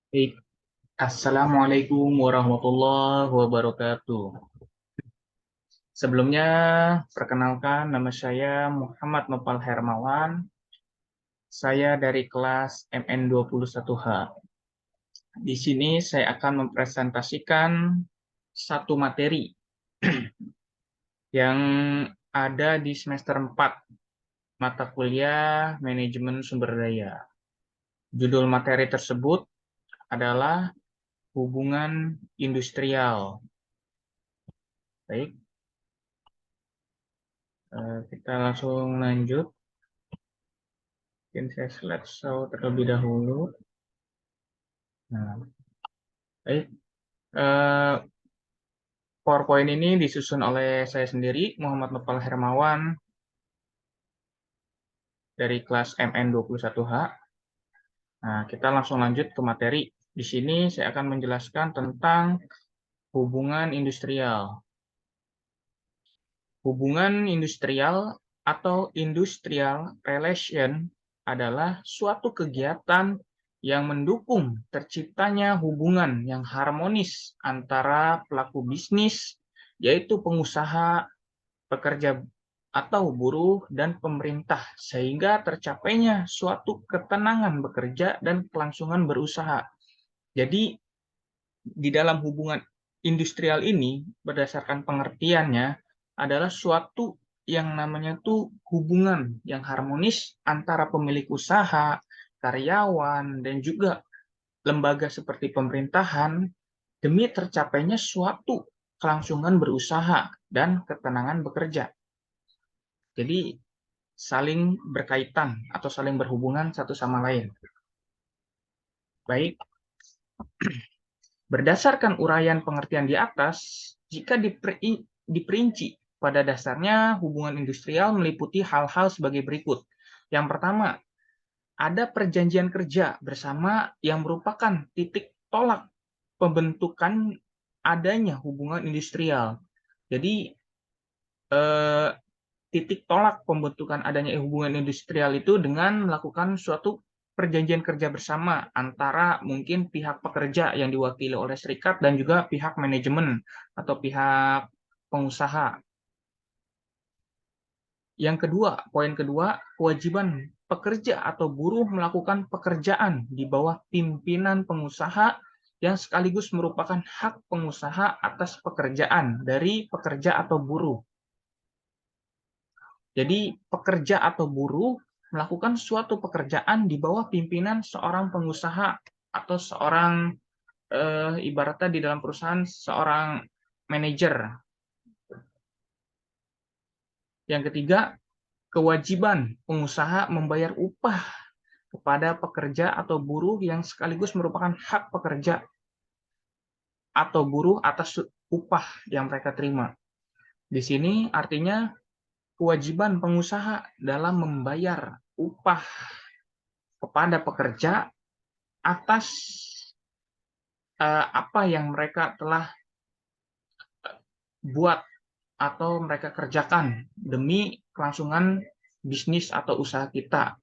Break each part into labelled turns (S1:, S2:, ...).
S1: Baik. Assalamualaikum warahmatullahi wabarakatuh. Sebelumnya, perkenalkan nama saya Muhammad Nopal Hermawan. Saya dari kelas MN21H. Di sini saya akan mempresentasikan satu materi yang ada di semester 4, mata kuliah Manajemen Sumber Daya. Judul materi tersebut adalah hubungan industrial. Baik, kita langsung lanjut. Mungkin saya slideshow terlebih dahulu. Nah, baik. Eh, PowerPoint ini disusun oleh saya sendiri, Muhammad Nopal Hermawan, dari kelas MN21H. Nah, kita langsung lanjut ke materi. Di sini saya akan menjelaskan tentang hubungan industrial. Hubungan industrial atau industrial relation adalah suatu kegiatan yang mendukung terciptanya hubungan yang harmonis antara pelaku bisnis, yaitu pengusaha, pekerja atau buruh, dan pemerintah, sehingga tercapainya suatu ketenangan bekerja dan kelangsungan berusaha. Jadi, di dalam hubungan industrial ini, berdasarkan pengertiannya, adalah suatu yang namanya tuh hubungan yang harmonis antara pemilik usaha, karyawan, dan juga lembaga seperti pemerintahan demi tercapainya suatu kelangsungan berusaha dan ketenangan bekerja. Jadi saling berkaitan atau saling berhubungan satu sama lain. Baik, berdasarkan uraian pengertian di atas, jika diperinci, pada dasarnya hubungan industrial meliputi hal-hal sebagai berikut. Yang pertama, ada perjanjian kerja bersama yang merupakan titik tolak pembentukan adanya hubungan industrial. Jadi, eh, titik tolak pembentukan adanya hubungan industrial itu dengan melakukan suatu perjanjian kerja bersama antara mungkin pihak pekerja yang diwakili oleh serikat dan juga pihak manajemen atau pihak pengusaha. Yang kedua, poin kedua, kewajiban pekerja atau buruh melakukan pekerjaan di bawah pimpinan pengusaha yang sekaligus merupakan hak pengusaha atas pekerjaan dari pekerja atau buruh. Jadi pekerja atau buruh melakukan suatu pekerjaan di bawah pimpinan seorang pengusaha atau seorang ibaratnya di dalam perusahaan seorang manajer. Yang ketiga, kewajiban pengusaha membayar upah kepada pekerja atau buruh yang sekaligus merupakan hak pekerja atau buruh atas upah yang mereka terima. Di sini artinya kewajiban pengusaha dalam membayar upah kepada pekerja atas apa yang mereka telah buat atau mereka kerjakan demi kelangsungan bisnis atau usaha kita,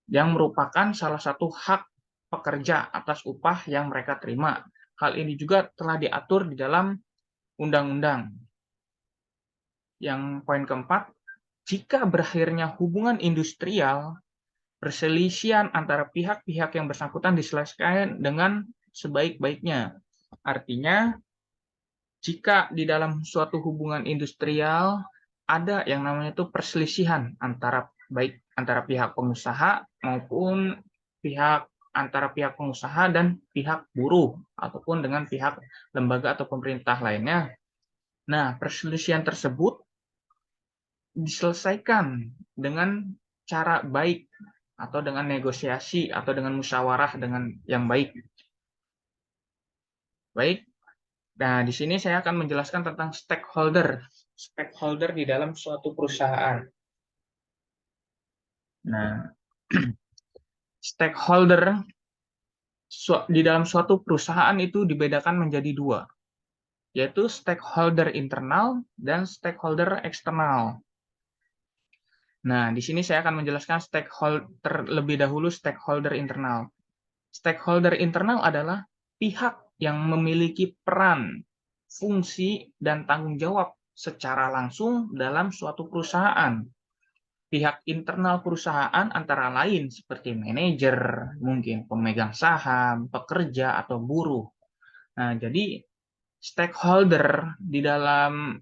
S1: yang merupakan salah satu hak pekerja atas upah yang mereka terima. Hal ini juga telah diatur di dalam undang-undang. Yang poin keempat, jika berakhirnya hubungan industrial, perselisihan antara pihak-pihak yang bersangkutan diselesaikan dengan sebaik-baiknya. Artinya, jika di dalam suatu hubungan industrial ada yang namanya itu perselisihan antara pihak pengusaha maupun antara pihak pengusaha dan pihak buruh ataupun dengan pihak lembaga atau pemerintah lainnya. Nah, perselisihan tersebut diselesaikan dengan cara baik atau dengan negosiasi atau dengan musyawarah dengan yang baik. Baik. Nah, di sini saya akan menjelaskan tentang stakeholder. Stakeholder di dalam suatu perusahaan. Nah, stakeholder di dalam suatu perusahaan itu dibedakan menjadi dua, yaitu stakeholder internal dan stakeholder eksternal. Nah, di sini saya akan menjelaskan stakeholder terlebih dahulu, stakeholder internal. Stakeholder internal adalah pihak yang memiliki peran, fungsi, dan tanggung jawab secara langsung dalam suatu perusahaan. Pihak internal perusahaan antara lain seperti manajer, mungkin pemegang saham, pekerja, atau buruh. Nah, jadi stakeholder di dalam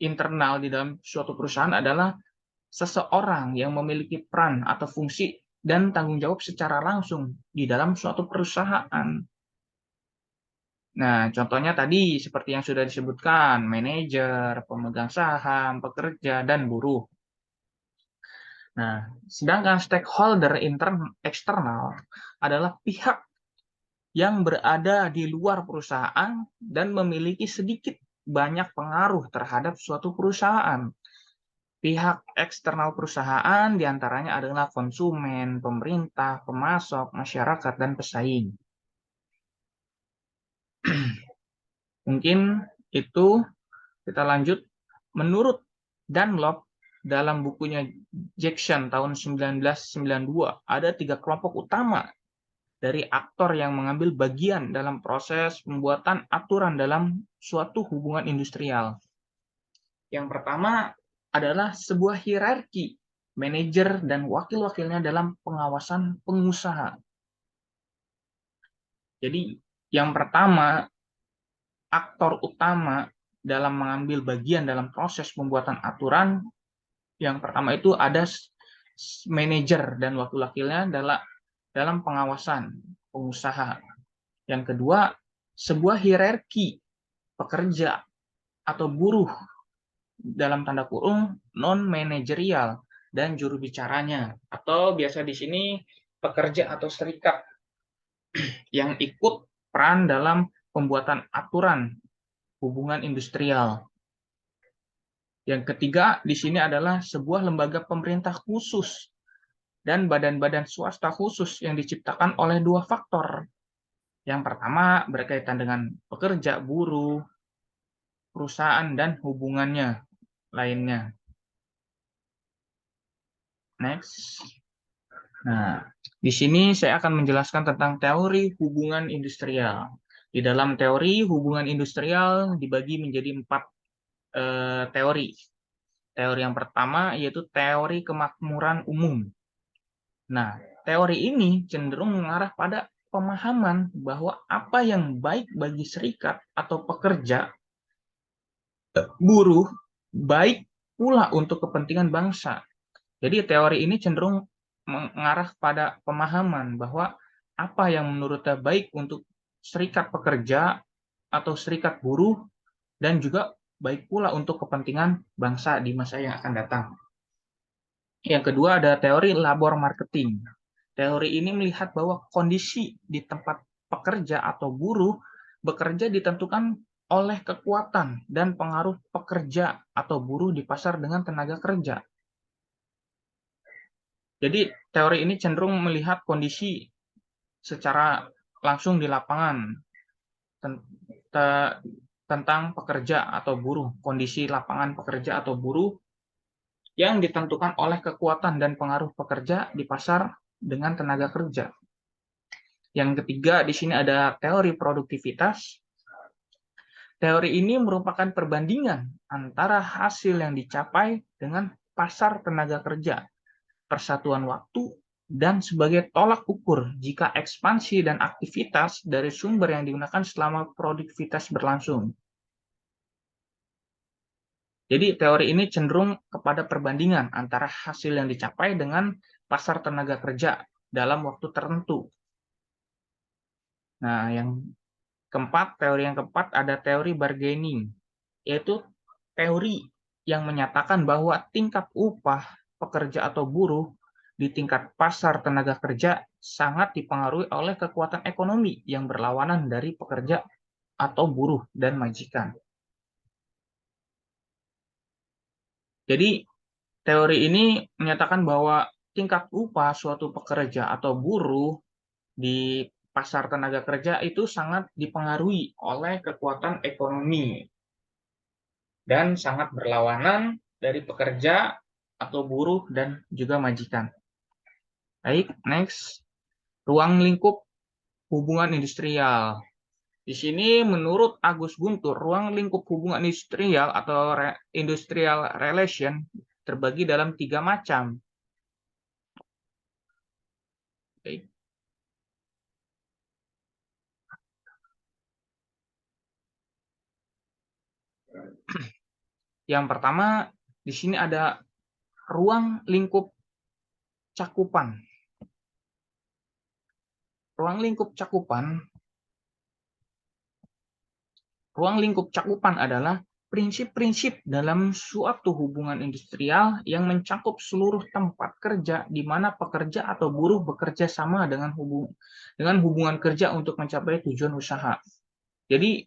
S1: internal di dalam suatu perusahaan adalah seseorang yang memiliki peran atau fungsi dan tanggung jawab secara langsung di dalam suatu perusahaan. Nah, contohnya tadi seperti yang sudah disebutkan, manajer, pemegang saham, pekerja, dan buruh. Nah, sedangkan stakeholder eksternal adalah pihak yang berada di luar perusahaan dan memiliki sedikit banyak pengaruh terhadap suatu perusahaan. Pihak eksternal perusahaan diantaranya adalah konsumen, pemerintah, pemasok, masyarakat, dan pesaing. Mungkin itu. Kita lanjut. Menurut Dunlop, dalam bukunya Jackson tahun 1992, ada 3 kelompok utama dari aktor yang mengambil bagian dalam proses pembuatan aturan dalam suatu hubungan industrial. Yang pertama adalah sebuah hierarki manajer dan wakil-wakilnya dalam pengawasan pengusaha. Jadi, yang pertama, aktor utama dalam mengambil bagian dalam proses pembuatan aturan, yang pertama itu ada manajer dan wakil-wakilnya dalam pengawasan pengusaha. Yang kedua, sebuah hierarki pekerja atau buruh dalam tanda kurung non-manajerial dan juru bicaranya, atau biasa di sini pekerja atau serikat yang ikut peran dalam pembuatan aturan hubungan industrial. Yang ketiga di sini adalah sebuah lembaga pemerintah khusus dan badan-badan swasta khusus yang diciptakan oleh 2 faktor. Yang pertama berkaitan dengan pekerja, buruh, perusahaan, dan hubungannya lainnya. Next. Nah, di sini saya akan menjelaskan tentang teori hubungan industrial. Di dalam teori hubungan industrial dibagi menjadi 4 teori. Teori yang pertama yaitu teori kemakmuran umum. Nah, teori ini cenderung mengarah pada pemahaman bahwa apa yang baik bagi serikat atau pekerja, buruh, baik pula untuk kepentingan bangsa. Jadi teori ini cenderung mengarah pada pemahaman bahwa apa yang menurutnya baik untuk serikat pekerja atau serikat buruh dan juga baik pula untuk kepentingan bangsa di masa yang akan datang. Yang kedua ada teori labor marketing. Teori ini melihat bahwa kondisi di tempat pekerja atau buruh bekerja ditentukan oleh kekuatan dan pengaruh pekerja atau buruh di pasar dengan tenaga kerja. Jadi teori ini cenderung melihat kondisi secara langsung di lapangan tentang pekerja atau buruh, kondisi lapangan pekerja atau buruh yang ditentukan oleh kekuatan dan pengaruh pekerja di pasar dengan tenaga kerja. Yang ketiga, di sini ada teori produktivitas. Teori ini merupakan perbandingan antara hasil yang dicapai dengan pasar tenaga kerja, persatuan waktu, dan sebagai tolak ukur jika ekspansi dan aktivitas dari sumber yang digunakan selama produktivitas berlangsung. Jadi teori ini cenderung kepada perbandingan antara hasil yang dicapai dengan pasar tenaga kerja dalam waktu tertentu. Nah, teori yang keempat ada teori bargaining, yaitu teori yang menyatakan bahwa tingkat upah pekerja atau buruh di tingkat pasar tenaga kerja sangat dipengaruhi oleh kekuatan ekonomi yang berlawanan dari pekerja atau buruh dan majikan. Jadi, teori ini menyatakan bahwa tingkat upah suatu pekerja atau buruh di pasar tenaga kerja itu sangat dipengaruhi oleh kekuatan ekonomi dan sangat berlawanan dari pekerja atau buruh dan juga majikan. Baik, next. Ruang lingkup hubungan industrial. Di sini menurut Agus Guntur, ruang lingkup hubungan industrial atau industrial relation terbagi dalam 3 macam. Oke. Yang pertama, di sini ada ruang lingkup cakupan. Ruang lingkup cakupan adalah prinsip-prinsip dalam suatu hubungan industrial yang mencakup seluruh tempat kerja di mana pekerja atau buruh bekerja sama dengan hubungan kerja untuk mencapai tujuan usaha. Jadi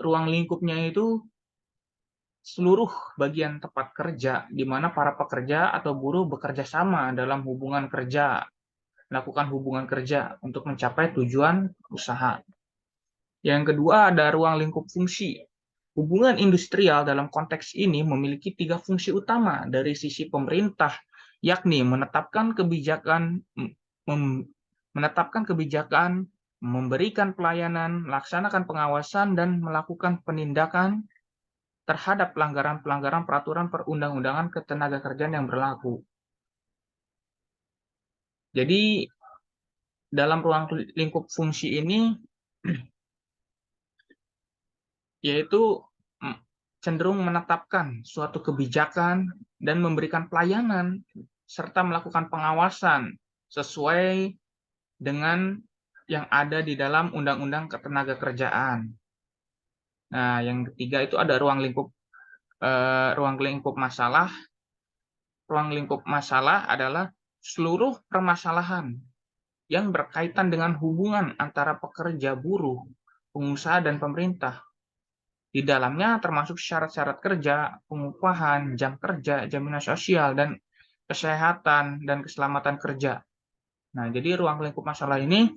S1: ruang lingkupnya itu seluruh bagian tempat kerja di mana para pekerja atau buruh bekerja sama dalam melakukan hubungan kerja untuk mencapai tujuan usaha. Yang kedua ada ruang lingkup fungsi. Hubungan industrial dalam konteks ini memiliki 3 fungsi utama dari sisi pemerintah, yakni menetapkan kebijakan, memberikan pelayanan, melaksanakan pengawasan, dan melakukan penindakan terhadap pelanggaran-pelanggaran peraturan perundang-undangan ketenagakerjaan yang berlaku. Jadi dalam ruang lingkup fungsi ini yaitu cenderung menetapkan suatu kebijakan dan memberikan pelayanan serta melakukan pengawasan sesuai dengan yang ada di dalam Undang-Undang Ketenagakerjaan. Nah, yang ketiga itu ada ruang lingkup masalah. Ruang lingkup masalah adalah seluruh permasalahan yang berkaitan dengan hubungan antara pekerja, buruh, pengusaha, dan pemerintah. Di dalamnya termasuk syarat-syarat kerja, pengupahan, jam kerja, jaminan sosial, dan kesehatan dan keselamatan kerja. Nah, jadi ruang lingkup masalah ini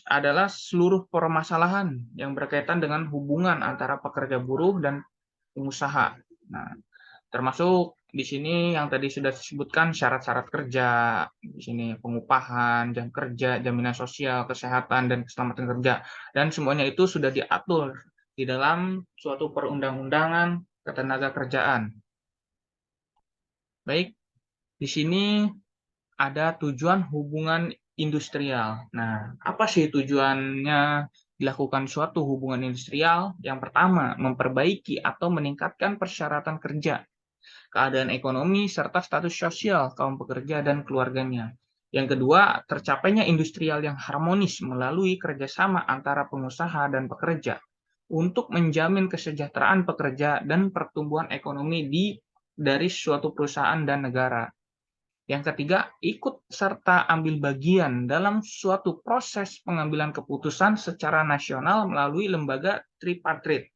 S1: adalah seluruh permasalahan yang berkaitan dengan hubungan antara pekerja buruh dan pengusaha. Nah, termasuk di sini yang tadi sudah disebutkan syarat-syarat kerja, di sini pengupahan, jam kerja, jaminan sosial, kesehatan, dan keselamatan kerja. Dan semuanya itu sudah diatur di dalam suatu perundang-undangan ketenagakerjaan. Baik, di sini ada tujuan hubungan industrial. Nah, apa sih tujuannya dilakukan suatu hubungan industrial? Yang pertama, memperbaiki atau meningkatkan persyaratan kerja, keadaan ekonomi, serta status sosial kaum pekerja dan keluarganya. Yang kedua, tercapainya industrial yang harmonis melalui kerjasama antara pengusaha dan pekerja untuk menjamin kesejahteraan pekerja dan pertumbuhan ekonomi dari suatu perusahaan dan negara. Yang ketiga, ikut serta ambil bagian dalam suatu proses pengambilan keputusan secara nasional melalui lembaga tripartit.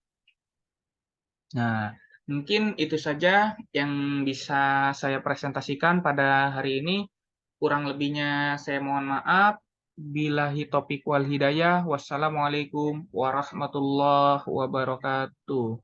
S1: Nah, mungkin itu saja yang bisa saya presentasikan pada hari ini. Kurang lebihnya saya mohon maaf. Billahi taufiq wal hidayah. Wassalamualaikum warahmatullahi wabarakatuh.